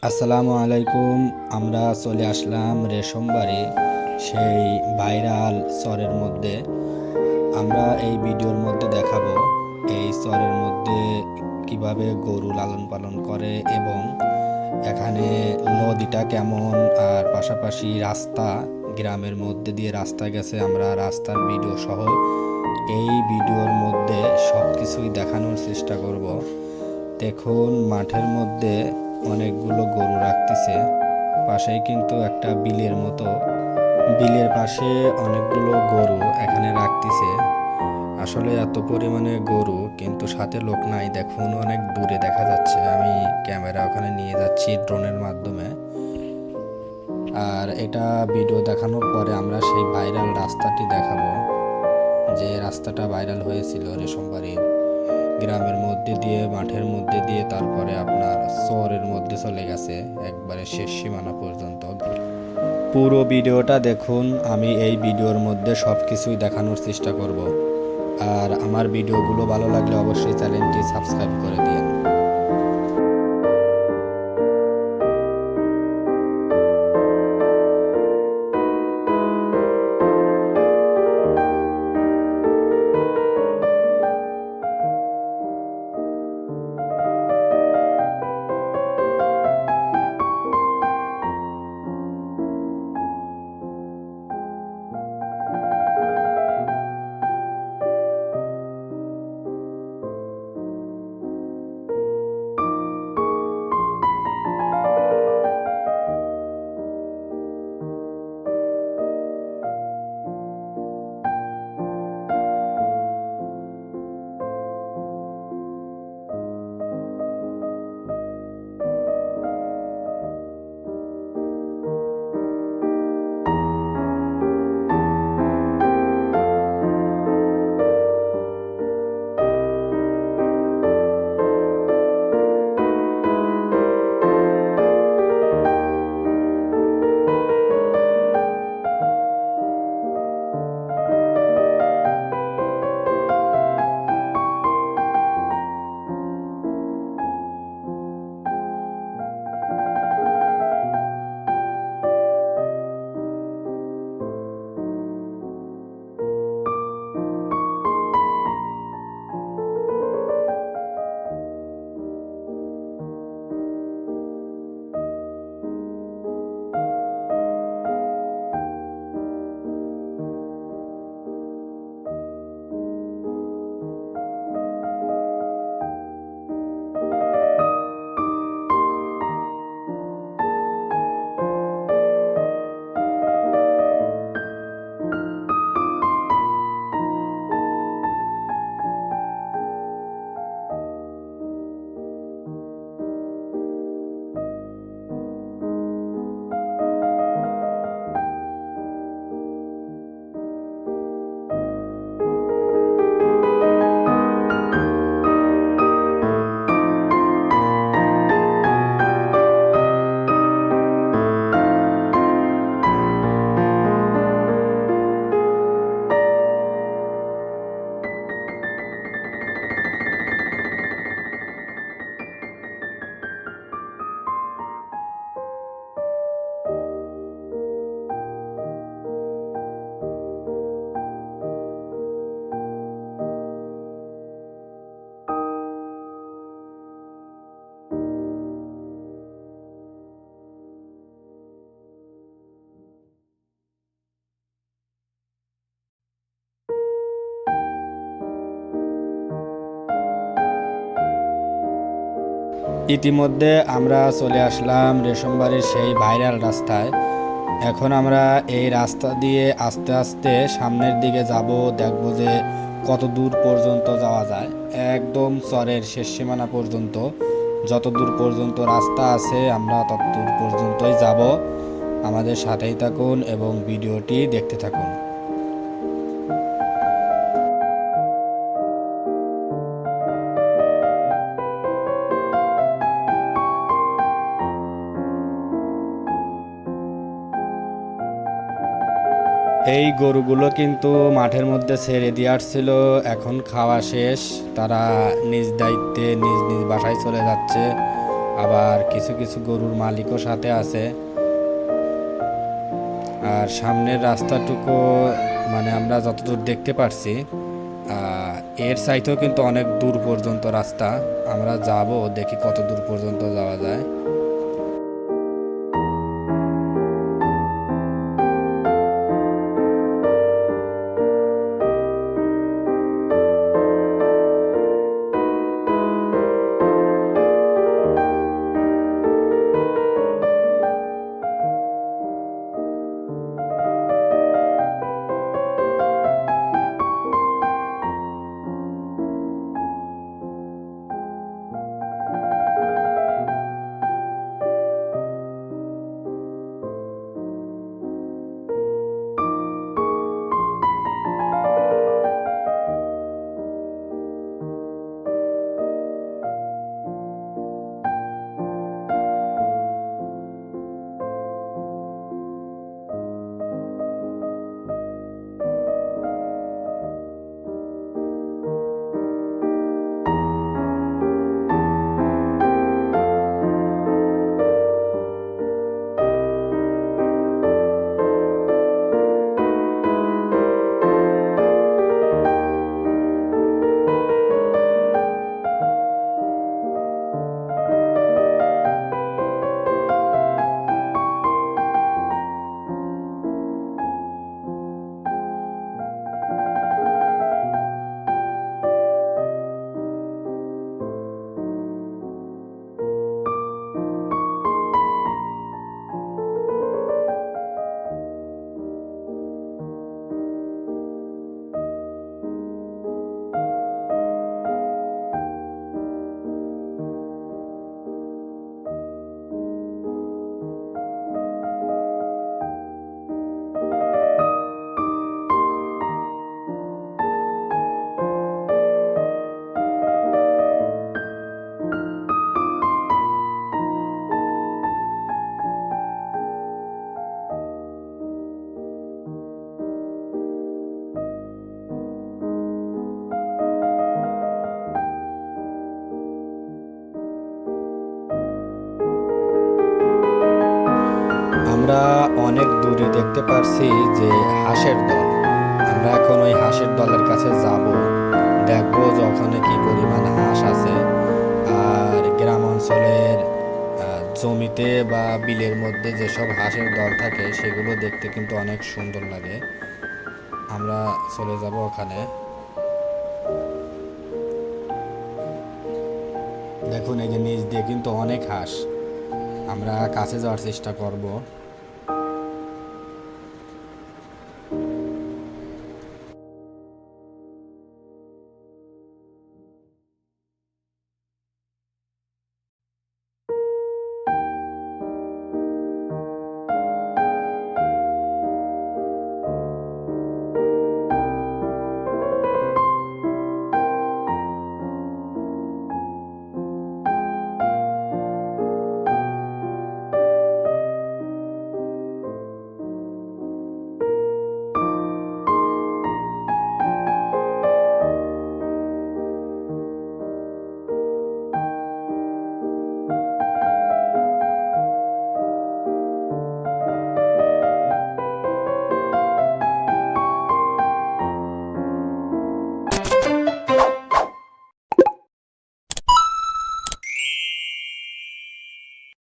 আসসালামু আলাইকুম। আমরা চলে আসলাম রেশমবাড়ি, সেই ভাইরাল চরের মধ্যে। আমরা এই ভিডিওর মধ্যে দেখাবো এই চরের মধ্যে কিভাবে গরু লালন পালন করে এবং এখানে নদীটা কেমন, আর পাশাপাশি রাস্তা, গ্রামের মধ্যে দিয়ে রাস্তা গেছে। আমরা রাস্তার ভিডিও সহ এই ভিডিওর মধ্যে সব কিছুই দেখানোর চেষ্টা করব। দেখুন, মাঠের মধ্যে অনেকগুলো গরু রাখতেছে। পাশেই কিন্তু একটা বিলের মতো, বিলের পাশে অনেকগুলো গরু এখানে রাখতেছে। আসলে এত পরিমাণে গরু, কিন্তু সাথে লোক নাই। দেখুন, অনেক দূরে দেখা যাচ্ছে। আমি ক্যামেরা ওখানে নিয়ে যাচ্ছি ড্রোনের মাধ্যমে। আর এটা ভিডিও দেখানোর পরে আমরা সেই ভাইরাল রাস্তাটি দেখাবো, যে রাস্তাটা ভাইরাল হয়েছিল রেশমবাড়ির গ্রামের মধ্যে দিয়ে, মাঠের মধ্যে দিয়ে, তারপরে আপনার শহরের মধ্যে চলে গেছে একবারে শেষ সীমানা পর্যন্ত। পুরো ভিডিওটা দেখুন। আমি এই ভিডিওর মধ্যে সব কিছুই দেখানোর চেষ্টা করব। আর আমার ভিডিওগুলো ভালো লাগলে অবশ্যই চ্যানেলটি সাবস্ক্রাইব করে দিন। ইতিমধ্যে আমরা চলে আসলাম রেশমবাড়ির সেই ভাইরাল রাস্তায়। এখন আমরা এই রাস্তা দিয়ে আস্তে আস্তে সামনের দিকে যাব, দেখব যে কত দূর পর্যন্ত যাওয়া যায়। একদম চরের শেষ সীমানা পর্যন্ত, যত দূর পর্যন্ত রাস্তা আছে আমরা তত দূর পর্যন্তই যাব। আমাদের সাথেই থাকুন এবং ভিডিওটি দেখতে থাকুন। এই গরুগুলো কিন্তু মাঠের মধ্যে ছেড়ে দিয়ে আসছিল, এখন খাওয়া শেষ। তারা নিজ দায়িত্বে নিজ নিজ বাসায় চলে যাচ্ছে। আবার কিছু কিছু গরুর মালিকও সাথে আছে। আর সামনের রাস্তাটুকু মানে আমরা যতদূর দেখতে পারছি এর চাইতেও কিন্তু অনেক দূর পর্যন্ত রাস্তা। আমরা যাব, দেখি কত দূর পর্যন্ত যাওয়া যায়। আমরা অনেক দূরে দেখতে পারছি যে হাঁসের দল। আমরা এখন ওই হাঁসের দলের কাছে যাব, দেখবো যে ওখানে কি পরিমাণ হাঁস আছে। আর গ্রাম অঞ্চলের জমিতে বা বিলের মধ্যে যেসব হাঁসের দল থাকে সেগুলো দেখতে কিন্তু অনেক সুন্দর লাগে। আমরা চলে যাব ওখানে। দেখুন এই যে নিচ দিয়ে কিন্তু অনেক হাঁস। আমরা কাছে যাওয়ার চেষ্টা করব।